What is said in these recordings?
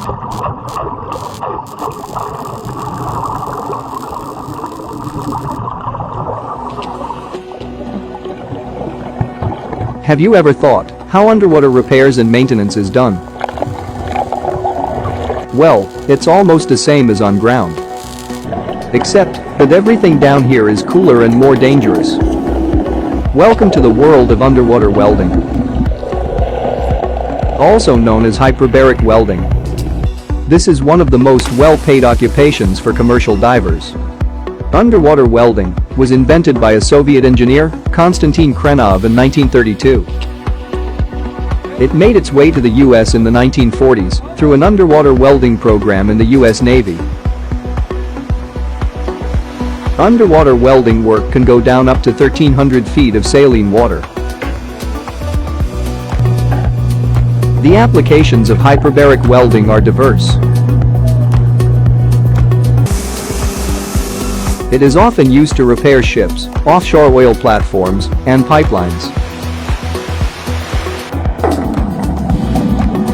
Have you ever thought how underwater repairs and maintenance is done? Well, it's almost the same as on ground. Except that everything down here is cooler and more dangerous. Welcome to the world of underwater welding. Also known as hyperbaric welding. This is one of the most well-paid occupations for commercial divers. Underwater welding was invented by a Soviet engineer, Konstantin Krenov, in 1932. It made its way to the US in the 1940s through an underwater welding program in the US Navy. Underwater welding work can go down up to 1,300 feet of saline water. The applications of hyperbaric welding are diverse. It is often used to repair ships, offshore oil platforms, and pipelines.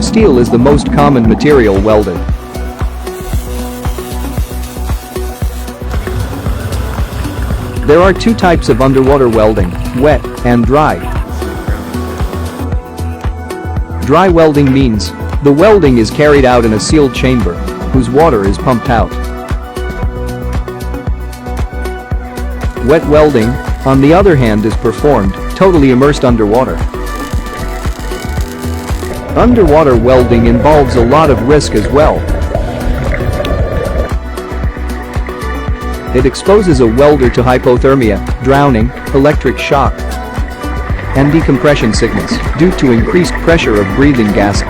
Steel is the most common material welded. There are two types of underwater welding, wet and dry. Dry welding means the welding is carried out in a sealed chamber, whose water is pumped out. Wet welding, on the other hand, is performed totally immersed underwater. Underwater welding involves a lot of risk as well. It exposes a welder to hypothermia, drowning, electric shock, and decompression sickness due to increased pressure of breathing gas.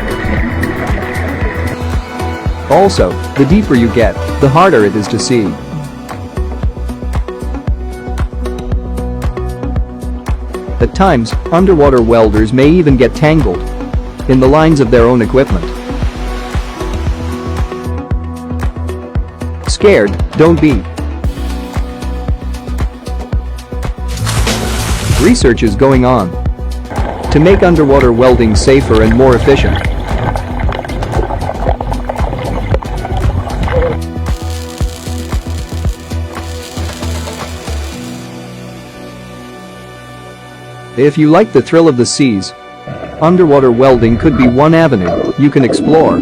Also, the deeper you get, the harder it is to see. At times, underwater welders may even get tangled in the lines of their own equipment. Scared, don't be. Research is going on to make underwater welding safer and more efficient. If you like the thrill of the seas, underwater welding could be one avenue you can explore.